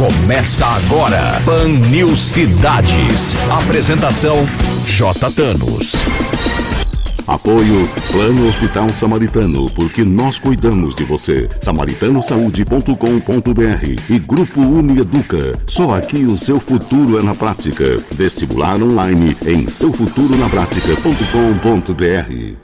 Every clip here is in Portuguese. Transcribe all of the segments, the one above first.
Começa agora, Pan News Cidades. Apresentação, J. Thanos. Apoio Plano Hospital Samaritano, porque nós cuidamos de você. samaritanosaúde.com.br e Grupo Unieduca. Só aqui o seu futuro é na prática. Vestibular online em seufuturonapratica.com.br.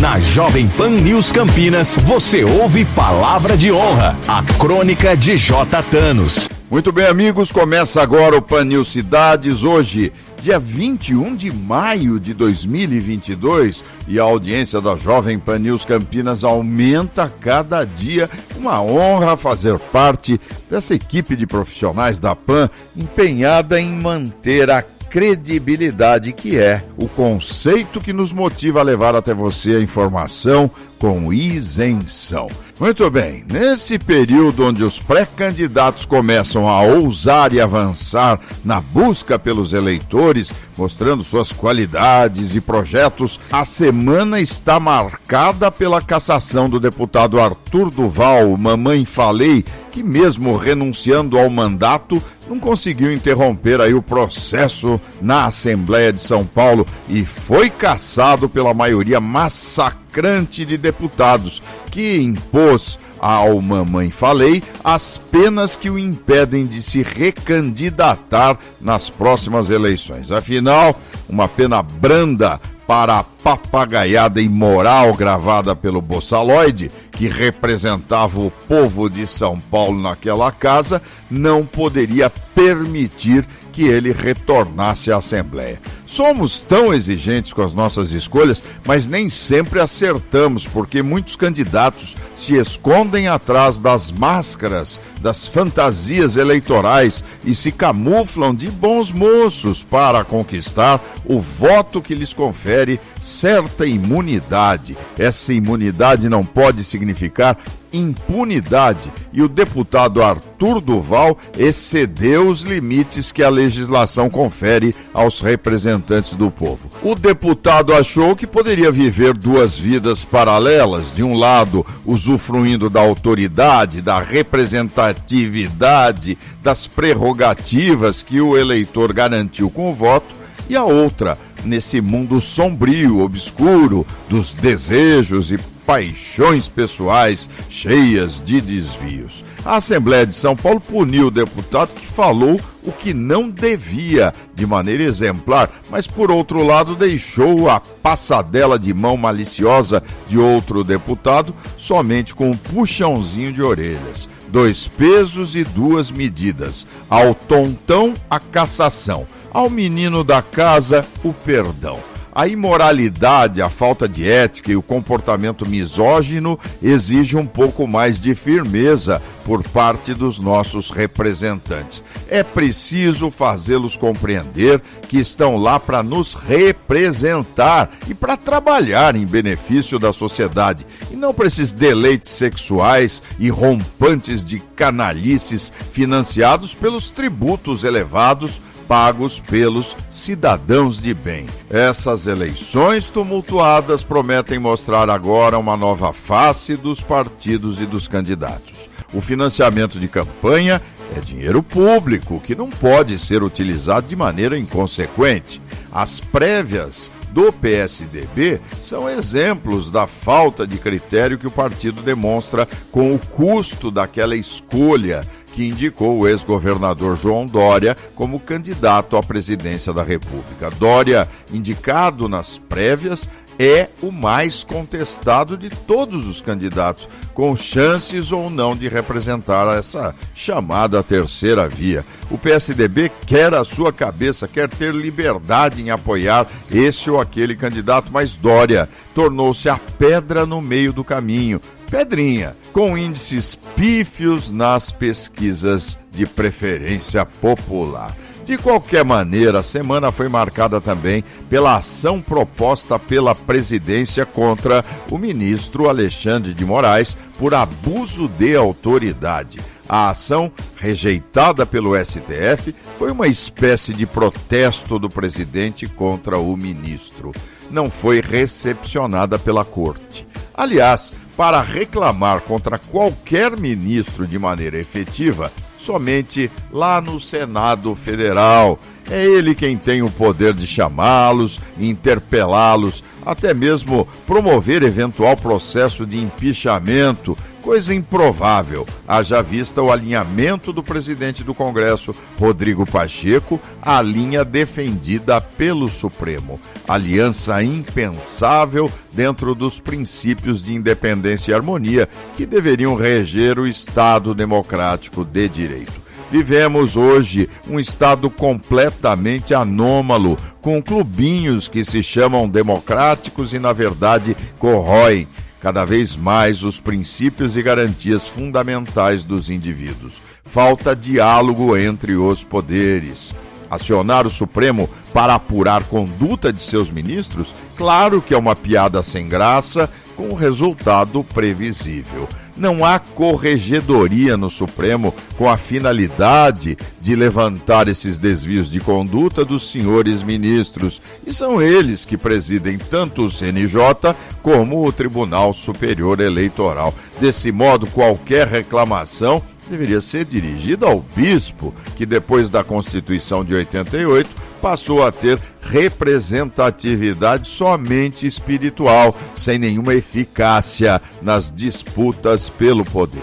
Na Jovem Pan News Campinas, você ouve Palavra de Honra, a crônica de J. Thanos. Muito bem, amigos, começa agora o Pan News Cidades, hoje, dia 21 de maio de 2022, e a audiência da Jovem Pan News Campinas aumenta a cada dia. Uma honra fazer parte dessa equipe de profissionais da PAN empenhada em manter a credibilidade que é o conceito que nos motiva a levar até você a informação com isenção. Muito bem, nesse período onde os pré-candidatos começam a ousar e avançar na busca pelos eleitores, mostrando suas qualidades e projetos, a semana está marcada pela cassação do deputado Arthur Duval, Mamãe Falei, que mesmo renunciando ao mandato, não conseguiu interromper aí o processo na Assembleia de São Paulo e foi cassado pela maioria massacrante de deputados, que impôs ao Mamãe Falei as penas que o impedem de se recandidatar nas próximas eleições. Afinal, uma pena branda para a papagaiada imoral gravada pelo Bossaloide, que representava o povo de São Paulo naquela casa, não poderia permitir que ele retornasse à Assembleia. Somos tão exigentes com as nossas escolhas, mas nem sempre acertamos, porque muitos candidatos se escondem atrás das máscaras, das fantasias eleitorais e se camuflam de bons moços para conquistar o voto que lhes confere certa imunidade. Essa imunidade não pode significar impunidade, e o deputado Arthur Duval excedeu os limites que a legislação confere aos representantes do povo. O deputado achou que poderia viver duas vidas paralelas, de um lado usufruindo da autoridade, da representatividade, das prerrogativas que o eleitor garantiu com o voto, e a outra nesse mundo sombrio, obscuro, dos desejos e paixões pessoais cheias de desvios. A Assembleia de São Paulo puniu o deputado que falou o que não devia de maneira exemplar, mas por outro lado deixou a passadela de mão maliciosa de outro deputado somente com um puxãozinho de orelhas. 2 pesos e 2 medidas. Ao tontão, a cassação. Ao menino da casa, o perdão. A imoralidade, a falta de ética e o comportamento misógino exigem um pouco mais de firmeza por parte dos nossos representantes. É preciso fazê-los compreender que estão lá para nos representar e para trabalhar em benefício da sociedade, e não para esses deleites sexuais e rompantes de canalices financiados pelos tributos elevados pagos pelos cidadãos de bem. Essas eleições tumultuadas prometem mostrar agora uma nova face dos partidos e dos candidatos. O financiamento de campanha é dinheiro público, que não pode ser utilizado de maneira inconsequente. As prévias do PSDB são exemplos da falta de critério que o partido demonstra com o custo daquela escolha que indicou o ex-governador João Dória como candidato à presidência da República. Dória, indicado nas prévias, é o mais contestado de todos os candidatos, com chances ou não de representar essa chamada terceira via. O PSDB quer a sua cabeça, quer ter liberdade em apoiar esse ou aquele candidato, mas Dória tornou-se a pedra no meio do caminho. Pedrinha, com índices pífios nas pesquisas de preferência popular. De qualquer maneira, a semana foi marcada também pela ação proposta pela presidência contra o ministro Alexandre de Moraes por abuso de autoridade. A ação, rejeitada pelo STF, foi uma espécie de protesto do presidente contra o ministro. Não foi recepcionada pela corte. Aliás, para reclamar contra qualquer ministro de maneira efetiva, somente lá no Senado Federal. É ele quem tem o poder de chamá-los, interpelá-los, até mesmo promover eventual processo de impeachamento, coisa improvável, haja vista o alinhamento do presidente do Congresso, Rodrigo Pacheco, à linha defendida pelo Supremo. Aliança impensável dentro dos princípios de independência e harmonia que deveriam reger o Estado democrático de direito. Vivemos hoje um estado completamente anômalo, com clubinhos que se chamam democráticos e, na verdade, corroem cada vez mais os princípios e garantias fundamentais dos indivíduos. Falta diálogo entre os poderes. Acionar o Supremo para apurar conduta de seus ministros, claro que é uma piada sem graça, com um resultado previsível. Não há corregedoria no Supremo com a finalidade de levantar esses desvios de conduta dos senhores ministros, e são eles que presidem tanto o CNJ como o Tribunal Superior Eleitoral. Desse modo, qualquer reclamação deveria ser dirigida ao bispo, que depois da Constituição de 88 passou a ter representatividade somente espiritual, sem nenhuma eficácia nas disputas pelo poder.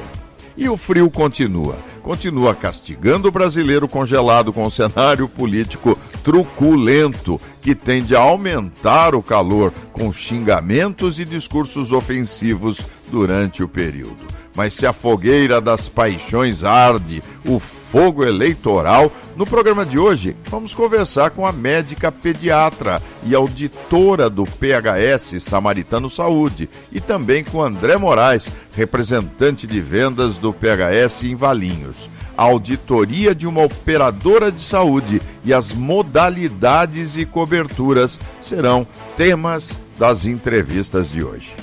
E o frio continua castigando o brasileiro congelado com um cenário político truculento, que tende a aumentar o calor com xingamentos e discursos ofensivos durante o período. Mas se a fogueira das paixões arde, o fogo eleitoral, no programa de hoje vamos conversar com a médica pediatra e auditora do PHS Samaritano Saúde e também com André Moraes, representante de vendas do PHS em Valinhos. A auditoria de uma operadora de saúde e as modalidades e coberturas serão temas das entrevistas de hoje.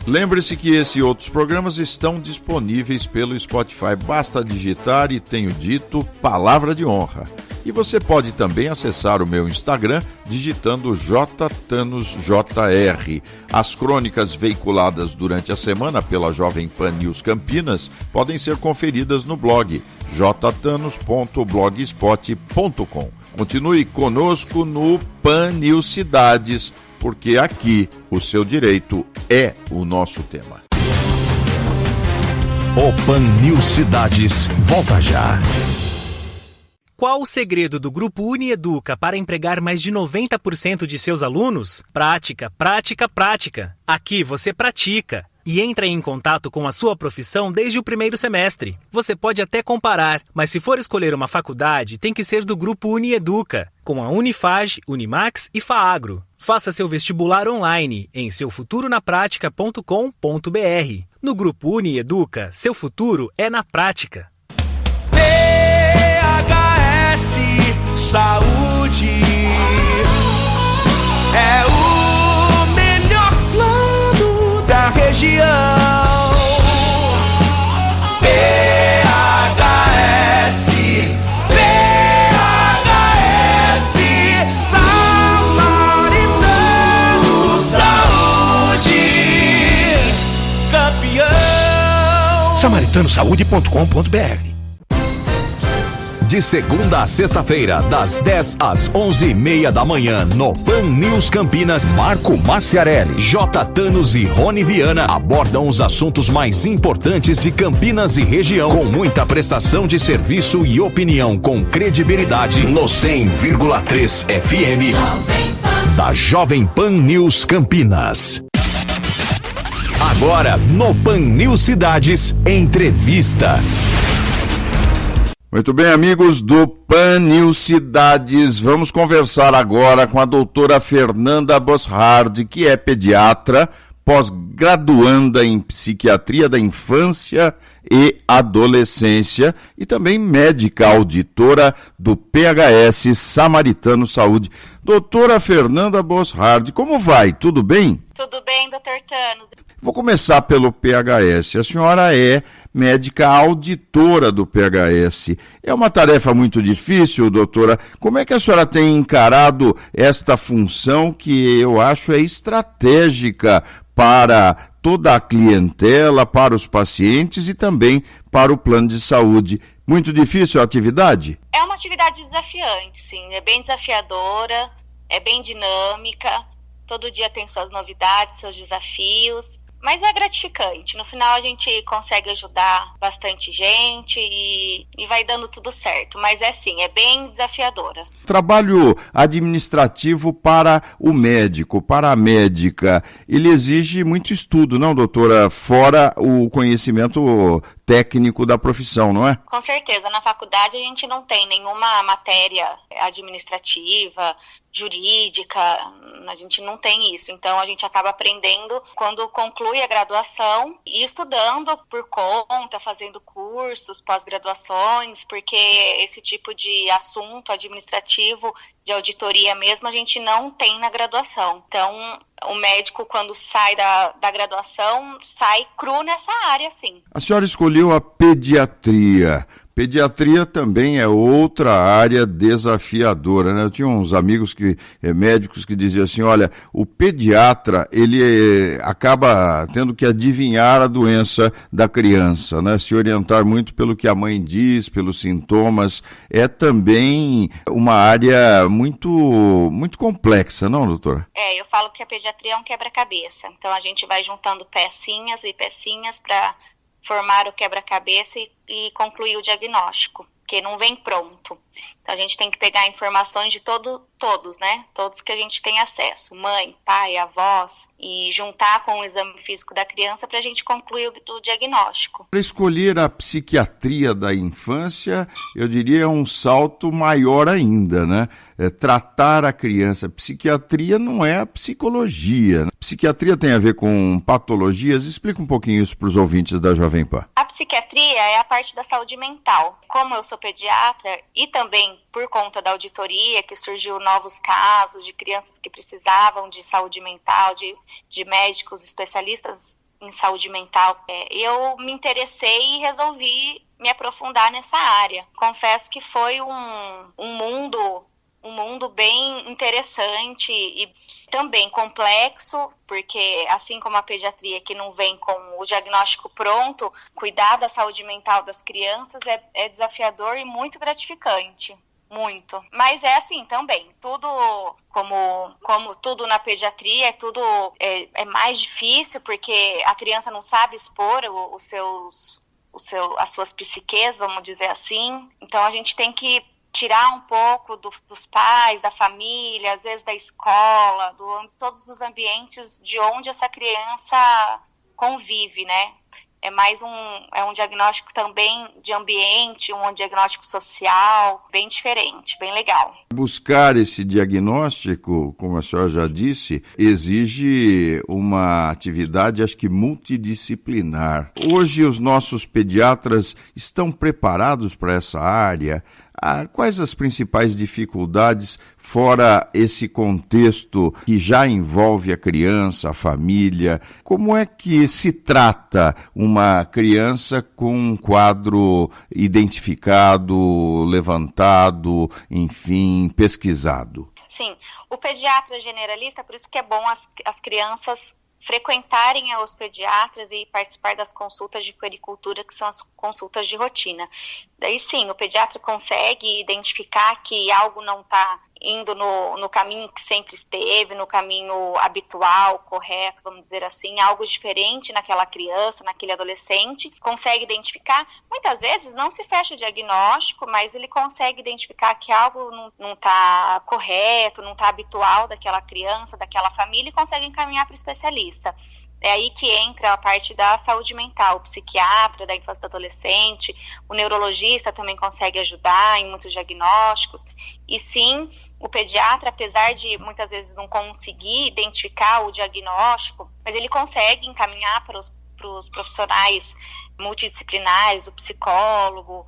Lembre-se que esse e outros programas estão disponíveis pelo Spotify. Basta digitar e tenho dito Palavra de Honra. E você pode também acessar o meu Instagram digitando JTanosJR. As crônicas veiculadas durante a semana pela Jovem Pan News Campinas podem ser conferidas no blog jtanos.blogspot.com. Continue conosco no Pan News Cidades, porque aqui o seu direito é o nosso tema. O Pan News Cidades volta já. Qual o segredo do Grupo Unieduca para empregar mais de 90% de seus alunos? Prática, prática, prática. Aqui você pratica e entra em contato com a sua profissão desde o primeiro semestre. Você pode até comparar, mas se for escolher uma faculdade, tem que ser do Grupo Unieduca, com a Unifage, Unimax e Faagro. Faça seu vestibular online em seufuturonapratica.com.br. No Grupo Unieduca, seu futuro é na prática. PHS Saúde é o melhor plano da região. PHS Samaritano Saúde, campeão. samaritanosaúde.com.br. De segunda a sexta-feira, das 10 às 11h30 da manhã, no Pan News Campinas, Marco Maciarelli, J. Thanos e Rony Viana abordam os assuntos mais importantes de Campinas e região, com muita prestação de serviço e opinião com credibilidade no 100,3 FM da Jovem Pan News Campinas. Agora, no Pan News Cidades, entrevista. Muito bem, amigos do Pan News Cidades, vamos conversar agora com a doutora Fernanda Boshard, que é pediatra, pós-graduanda em psiquiatria da infância e adolescência e também médica auditora do PHS Samaritano Saúde. Doutora Fernanda Boshard, como vai? Tudo bem? Tudo bem, doutor Thanos. Vou começar pelo PHS. A senhora é médica auditora do PHS. É uma tarefa muito difícil, doutora. Como é que a senhora tem encarado esta função que eu acho é estratégica para toda a clientela, para os pacientes e também para o plano de saúde Muito difícil a atividade? É uma atividade desafiante, sim. É bem desafiadora, é bem dinâmica. Todo dia tem suas novidades, seus desafios. Mas é gratificante. No final a gente consegue ajudar bastante gente e vai dando tudo certo. Mas é bem desafiadora. Trabalho administrativo para o médico, para a médica, ele exige muito estudo, não, doutora? Fora o conhecimento técnico da profissão, não é? Com certeza. Na faculdade a gente não tem nenhuma matéria administrativa, jurídica, a gente não tem isso. Então a gente acaba aprendendo quando conclui a graduação e estudando por conta, fazendo cursos, pós-graduações, porque esse tipo de assunto administrativo, de auditoria mesmo, a gente não tem na graduação. Então o médico, quando sai da graduação, sai cru nessa área, sim. A senhora escolheu a pediatria. Pediatria também é outra área desafiadora, né? Eu tinha uns amigos médicos que diziam assim, olha, o pediatra, ele acaba tendo que adivinhar a doença da criança, né? Se orientar muito pelo que a mãe diz, pelos sintomas. É também uma área muito, muito complexa, não, doutora? Eu falo que a pediatria é um quebra-cabeça. Então a gente vai juntando pecinhas e pecinhas para formar o quebra-cabeça e concluir o diagnóstico, que não vem pronto. Então a gente tem que pegar informações de todos, né? Todos que a gente tem acesso, mãe, pai, avós, e juntar com o exame físico da criança para a gente concluir o diagnóstico. Para escolher a psiquiatria da infância, eu diria um salto maior ainda, né? Tratar a criança. Psiquiatria não é a psicologia, né? Psiquiatria tem a ver com patologias. Explica um pouquinho isso para os ouvintes da Jovem Pan. A psiquiatria é a parte da saúde mental. Como eu sou pediatra e também por conta da auditoria, que surgiu novos casos de crianças que precisavam de saúde mental, de médicos especialistas em saúde mental, eu me interessei e resolvi me aprofundar nessa área. Confesso que foi um mundo bem interessante e também complexo, porque assim como a pediatria que não vem com o diagnóstico pronto, cuidar da saúde mental das crianças é desafiador e muito gratificante. Muito. Mas é assim também, tudo como tudo na pediatria, tudo é mais difícil porque a criança não sabe expor as suas psiques, vamos dizer assim. Então a gente tem que tirar um pouco dos pais, da família, às vezes da escola, todos os ambientes de onde essa criança convive, né? É um diagnóstico também de ambiente, um diagnóstico social, bem diferente, bem legal. Buscar esse diagnóstico, como a senhora já disse, exige uma atividade, acho que multidisciplinar. Hoje os nossos pediatras estão preparados para essa área? Quais as principais dificuldades, fora esse contexto que já envolve a criança, a família? Como é que se trata uma criança com um quadro identificado, levantado, enfim, pesquisado? Sim, o pediatra generalista, por isso que é bom as crianças frequentarem os pediatras e participar das consultas de puericultura, que são as consultas de rotina. Daí sim, o pediatra consegue identificar que algo não está indo no caminho que sempre esteve, no caminho habitual, correto, vamos dizer assim, algo diferente naquela criança, naquele adolescente, consegue identificar. Muitas vezes não se fecha o diagnóstico, mas ele consegue identificar que algo não está correto, não está habitual daquela criança, daquela família e consegue encaminhar para o especialista. É aí que entra a parte da saúde mental, o psiquiatra da infância e do adolescente, o neurologista também consegue ajudar em muitos diagnósticos. E sim, o pediatra, apesar de muitas vezes não conseguir identificar o diagnóstico, mas ele consegue encaminhar para os profissionais multidisciplinares, o psicólogo,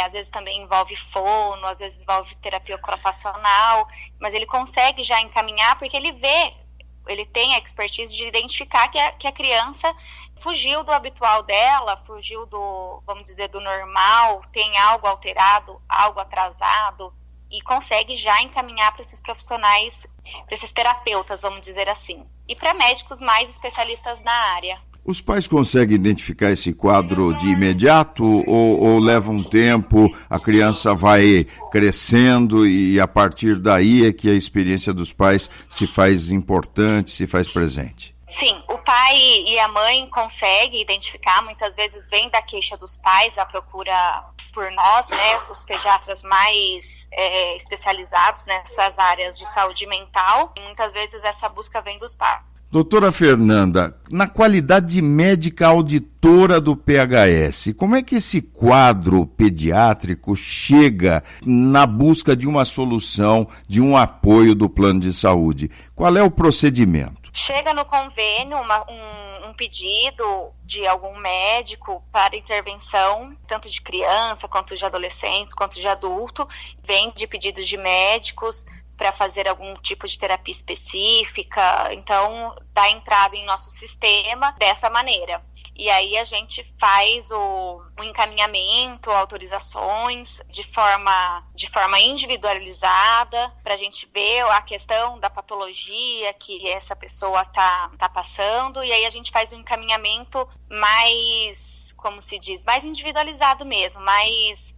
às vezes também envolve fono, às vezes envolve terapia ocupacional, mas ele consegue já encaminhar porque ele tem a expertise de identificar que a criança fugiu do habitual dela, fugiu vamos dizer, do normal, tem algo alterado, algo atrasado, e consegue já encaminhar para esses profissionais, para esses terapeutas, vamos dizer assim. E para médicos mais especialistas na área. Os pais conseguem identificar esse quadro de imediato ou leva um tempo, a criança vai crescendo e a partir daí é que a experiência dos pais se faz importante, se faz presente? Sim, o pai e a mãe conseguem identificar, muitas vezes vem da queixa dos pais, a procura por nós, né, os pediatras mais especializados nessas áreas de saúde mental, e muitas vezes essa busca vem dos pais. Doutora Fernanda, na qualidade de médica auditora do PHS, como é que esse quadro pediátrico chega na busca de uma solução, de um apoio do plano de saúde? Qual é o procedimento? Chega no convênio um pedido de algum médico para intervenção, tanto de criança, quanto de adolescentes, quanto de adulto, vem de pedidos de médicos para fazer algum tipo de terapia específica, então dá entrada em nosso sistema dessa maneira. E aí a gente faz o encaminhamento, autorizações de forma individualizada, para a gente ver a questão da patologia que essa pessoa tá passando, e aí a gente faz um encaminhamento mais, como se diz, mais individualizado mesmo, mais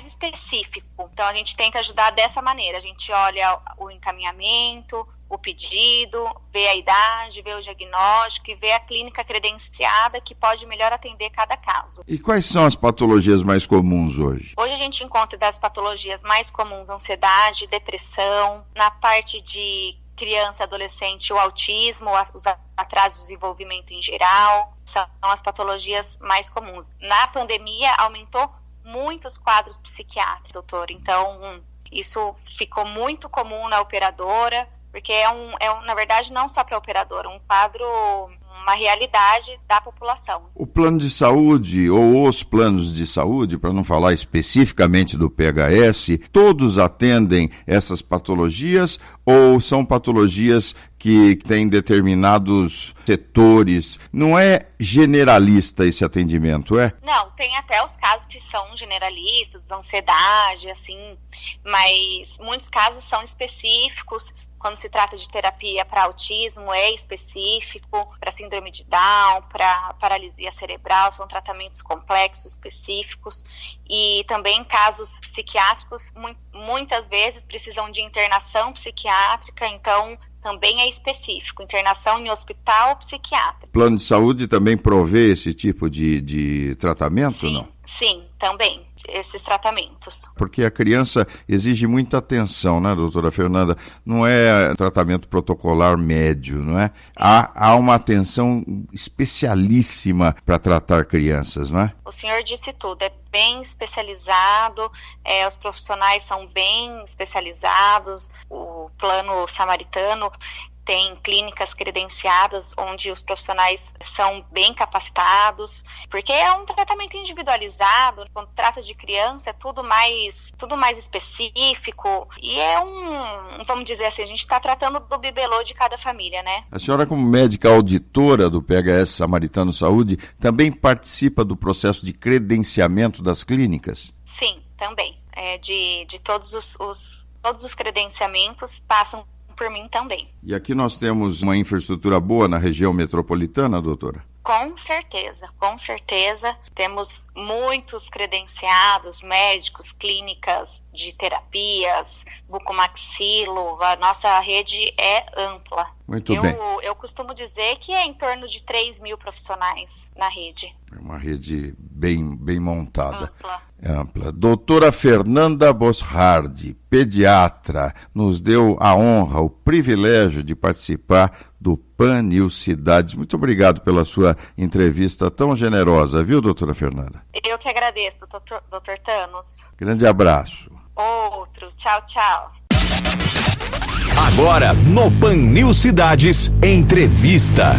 específico. Então a gente tenta ajudar dessa maneira, a gente olha o encaminhamento, o pedido, vê a idade, vê o diagnóstico e vê a clínica credenciada que pode melhor atender cada caso. E quais são as patologias mais comuns hoje? Hoje a gente encontra das patologias mais comuns ansiedade, depressão, na parte de criança, adolescente, o autismo, os atrasos de desenvolvimento em geral, são as patologias mais comuns. Na pandemia aumentou muito os quadros psiquiátricos, doutor, então isso ficou muito comum na operadora, porque na verdade, não só para a operadora, um quadro, uma realidade da população. O plano de saúde, ou os planos de saúde, para não falar especificamente do PHS, todos atendem essas patologias ou são patologias que têm determinados setores? Não é generalista esse atendimento, é? Não, tem até os casos que são generalistas, ansiedade, assim, mas muitos casos são específicos. Quando se trata de terapia para autismo, é específico, para síndrome de Down, para paralisia cerebral, são tratamentos complexos, específicos. E também casos psiquiátricos, muitas vezes precisam de internação psiquiátrica, então também é específico, internação em hospital psiquiátrico. O plano de saúde também provê esse tipo de tratamento, sim, não? Sim, também, esses tratamentos. Porque a criança exige muita atenção, né, doutora Fernanda? Não é tratamento protocolar médio, não é? Há uma atenção especialíssima para tratar crianças, não é? O senhor disse tudo, é bem especializado, os profissionais são bem especializados, o plano samaritano tem clínicas credenciadas onde os profissionais são bem capacitados, porque é um tratamento individualizado. Quando trata de criança é tudo mais específico e vamos dizer assim, a gente está tratando do bibelô de cada família, né? A senhora, como médica auditora do PHS Samaritano Saúde, também participa do processo de credenciamento das clínicas? Sim, também. De todos os credenciamentos passam por mim também. E aqui nós temos uma infraestrutura boa na região metropolitana, doutora? Com certeza. Temos muitos credenciados, médicos, clínicas de terapias, bucomaxilo, a nossa rede é ampla. Muito bem. Eu costumo dizer que é em torno de 3 mil profissionais na rede. É uma rede bem montada. Ampla. Doutora Fernanda Boshardi, pediatra, nos deu a honra, o privilégio de participar do PAN News Cidades. Muito obrigado pela sua entrevista tão generosa, viu, doutora Fernanda? Eu que agradeço, doutor Thanos. Grande abraço. Outro. Tchau, tchau. Agora, no PAN News Cidades, entrevista.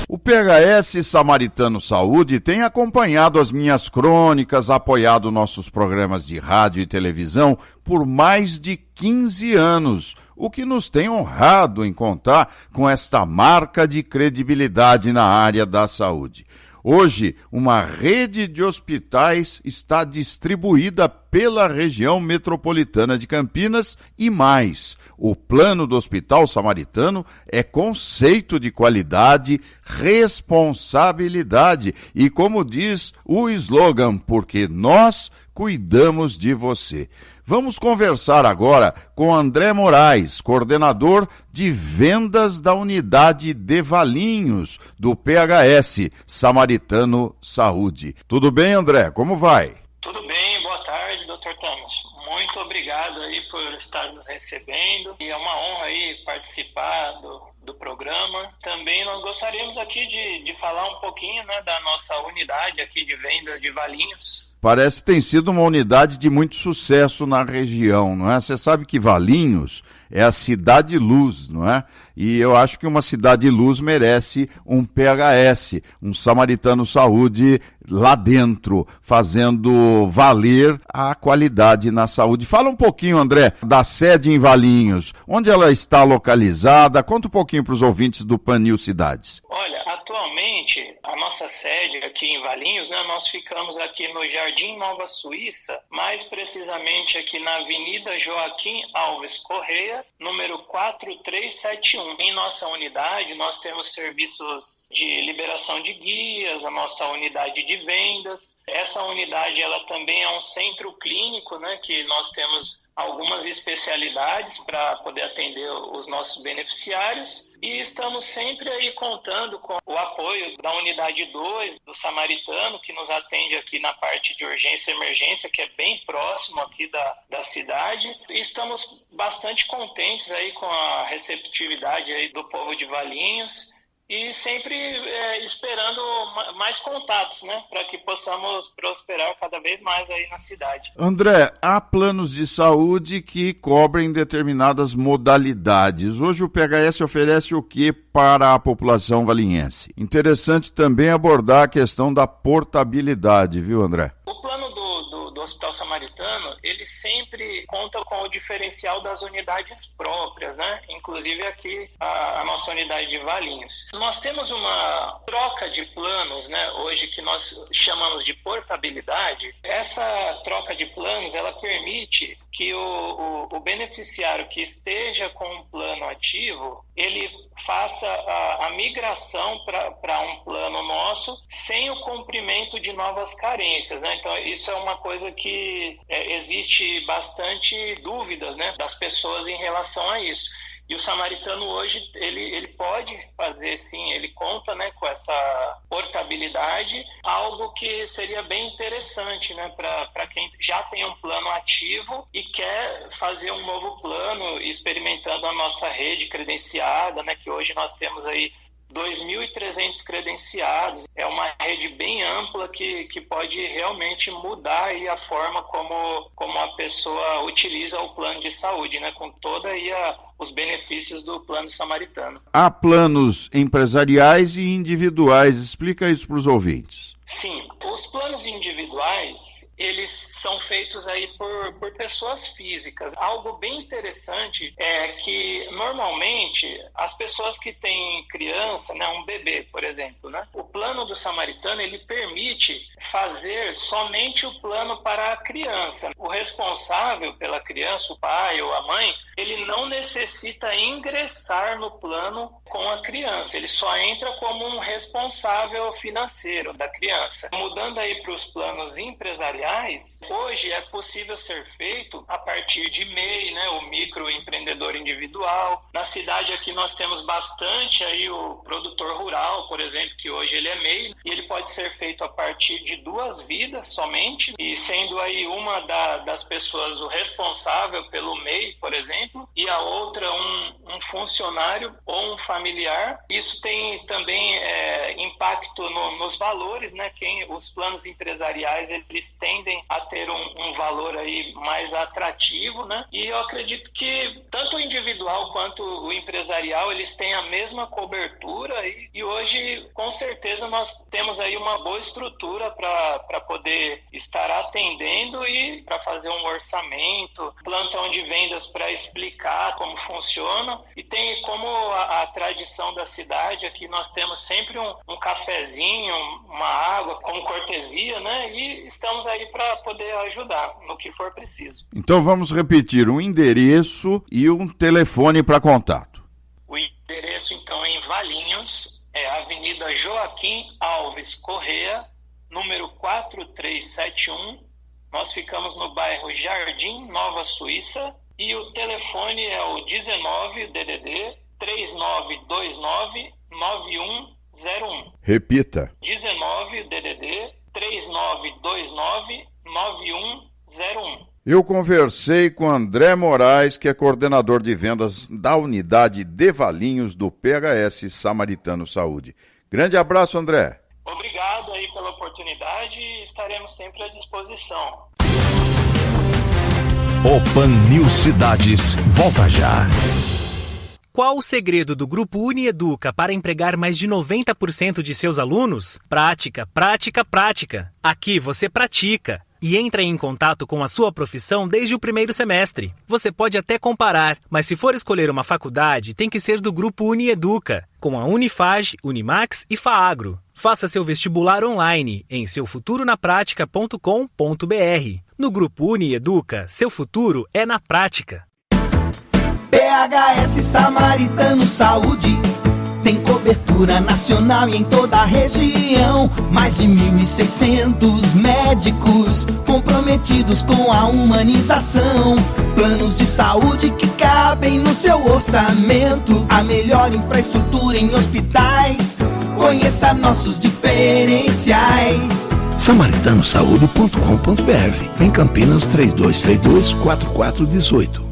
O PHS Samaritano Saúde tem acompanhado as minhas crônicas, apoiado nossos programas de rádio e televisão por mais de 15 anos, o que nos tem honrado em contar com esta marca de credibilidade na área da saúde. Hoje, uma rede de hospitais está distribuída pela região metropolitana de Campinas e mais. O plano do Hospital Samaritano é conceito de qualidade, responsabilidade e, como diz o slogan, porque nós cuidamos de você. Vamos conversar agora com André Moraes, coordenador de vendas da unidade de Valinhos, do PHS, Samaritano Saúde. Tudo bem, André? Como vai? Tudo bem, boa tarde, Dr. Thomas. Muito obrigado aí por estar nos recebendo. E é uma honra aí participar do programa. Também nós gostaríamos aqui de falar um pouquinho, né, da nossa unidade aqui de vendas de Valinhos. Parece que tem sido uma unidade de muito sucesso na região, não é? Você sabe que Valinhos é a cidade luz, não é? E eu acho que uma cidade luz merece um PHS, um Samaritano Saúde lá dentro, fazendo valer a qualidade na saúde. Fala um pouquinho, André, da sede em Valinhos, onde ela está localizada. Conta um pouquinho para os ouvintes do Pan News Cidades. Olha, atualmente, a nossa sede aqui em Valinhos, né, nós ficamos aqui no Jardim Nova Suíça, mais precisamente aqui na Avenida Joaquim Alves Correia, número 4371. Em nossa unidade, nós temos serviços de liberação de guias, a nossa unidade de vendas. Essa unidade, ela também é um centro clínico, né, que nós temos algumas especialidades para poder atender os nossos beneficiários e estamos sempre aí contando com o apoio da unidade 2 do Samaritano, que nos atende aqui na parte de urgência e emergência, que é bem próximo aqui da cidade, e estamos bastante contentes aí com a receptividade aí do povo de Valinhos e sempre esperando mais contatos, né, para que possamos prosperar cada vez mais aí na cidade. André, há planos de saúde que cobrem determinadas modalidades. Hoje o PHS oferece o que para a população valinhense? Interessante também abordar a questão da portabilidade, viu, André? O plano do Hospital Samaritano, ele sempre conta com o diferencial das unidades próprias, né? Inclusive aqui a nossa unidade de Valinhos. Nós temos uma troca de planos, né? Hoje que nós chamamos de portabilidade. Essa troca de planos, ela permite que o beneficiário que esteja com um plano ativo, ele faça a migração para um plano nosso sem o cumprimento de novas carências, né? Então, isso é uma coisa que existe bastante dúvidas, né, das pessoas em relação a isso. E o Samaritano hoje, ele pode fazer sim, ele conta, né, com essa portabilidade, algo que seria bem interessante, né, para quem já tem um plano ativo e quer fazer um novo plano, experimentando a nossa rede credenciada, né, que hoje nós temos aí 2.300 credenciados. É uma rede bem ampla que pode realmente mudar aí a forma como a pessoa utiliza o plano de saúde, né, com toda aí os benefícios do plano Samaritano. Há planos empresariais e individuais. Explica isso para os ouvintes. Sim, os planos individuais, eles são feitos aí por pessoas físicas. Algo bem interessante é que, normalmente, as pessoas que têm criança, né, um bebê, por exemplo, né, o plano do Samaritano, ele permite fazer somente o plano para a criança. O responsável pela criança, o pai ou a mãe, ele não necessita ingressar no plano com a criança, ele só entra como um responsável financeiro da criança. Mudando aí para os planos empresariais, hoje é possível ser feito a partir de MEI, né, o microempreendedor individual. Na cidade aqui nós temos bastante aí o produtor rural, por exemplo, que hoje ele é MEI, e ele pode ser feito a partir de 2 vidas somente, e sendo aí uma das pessoas o responsável pelo MEI, por exemplo, e a outra um funcionário ou um familiar. Isso tem também impacto nos valores, né? Os planos empresariais, eles tendem a ter um valor aí mais atrativo, né? E eu acredito que tanto o individual quanto o empresarial, eles têm a mesma cobertura e hoje, com certeza, nós temos aí uma boa estrutura para poder estar atendendo e para fazer um orçamento, plantão de vendas para explicar como funciona, e tem como a tradição da cidade. Aqui nós temos sempre um cafezinho, uma água como cortesia, né? E estamos aí para poder ajudar no que for preciso. Então vamos repetir um endereço e um telefone para contato. O endereço, então, em Valinhos, é a Avenida Joaquim Alves Correa, número 4371. Nós ficamos no bairro Jardim Nova Suíça e o telefone é o 19 DDD 3929 9101. Repita. 19 DDD 3929 9101. Eu conversei com André Moraes, que é coordenador de vendas da unidade de Valinhos do PHS Samaritano Saúde. Grande abraço, André. Obrigado aí pela oportunidade e estaremos sempre à disposição. O Pan News Cidades volta já. Qual o segredo do Grupo Unieduca para empregar mais de 90% de seus alunos? Prática, prática, prática. Aqui você pratica e entra em contato com a sua profissão desde o primeiro semestre. Você pode até comparar, mas se for escolher uma faculdade, tem que ser do Grupo Unieduca, com a Unifage, Unimax e FAAGRO. Faça seu vestibular online em seufuturonapratica.com.br. No Grupo Unieduca, seu futuro é na prática. PHS Samaritano Saúde tem cobertura nacional e em toda a região. Mais de 1.600 médicos comprometidos com a humanização. Planos de saúde que cabem no seu orçamento. A melhor infraestrutura em hospitais. Conheça nossos diferenciais. samaritanosaúde.com.br. Em Campinas, 3232-4418.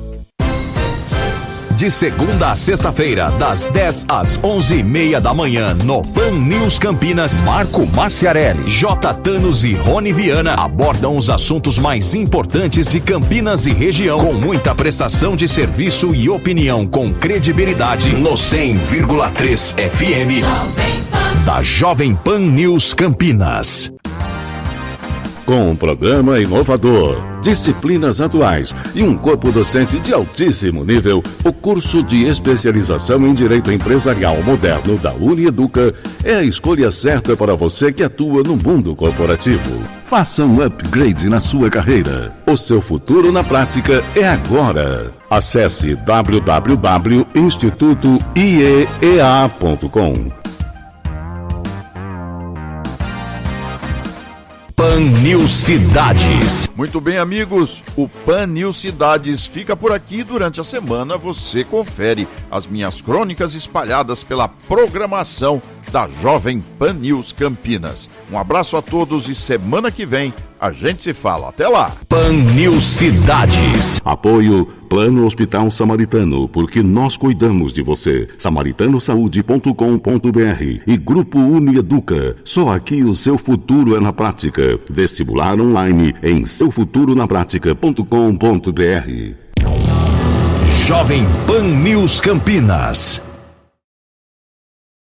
De segunda a sexta-feira, das 10 às 11h30 da manhã, no Pan News Campinas, Marco Maciarelli, J. Thanos e Rony Viana abordam os assuntos mais importantes de Campinas e região, com muita prestação de serviço e opinião com credibilidade no 100,3 FM da Jovem Pan News Campinas. Com um programa inovador, disciplinas atuais e um corpo docente de altíssimo nível, o curso de especialização em Direito Empresarial Moderno da Unieduca é a escolha certa para você que atua no mundo corporativo. Faça um upgrade na sua carreira. O seu futuro na prática é agora. Acesse www.institutoiea.com. Pan News Cidades. Muito bem, amigos, o Pan News Cidades fica por aqui. Durante a semana você confere as minhas crônicas espalhadas pela programação da Jovem Pan News Campinas. Um abraço a todos e semana que vem a gente se fala. Até lá! Pan News Cidades. Apoio Plano Hospital Samaritano, porque nós cuidamos de você. samaritanosaúde.com.br e Grupo Unieduca. Só aqui o seu futuro é na prática. Vestibular online em seufuturonapratica.com.br. Jovem Pan News Campinas.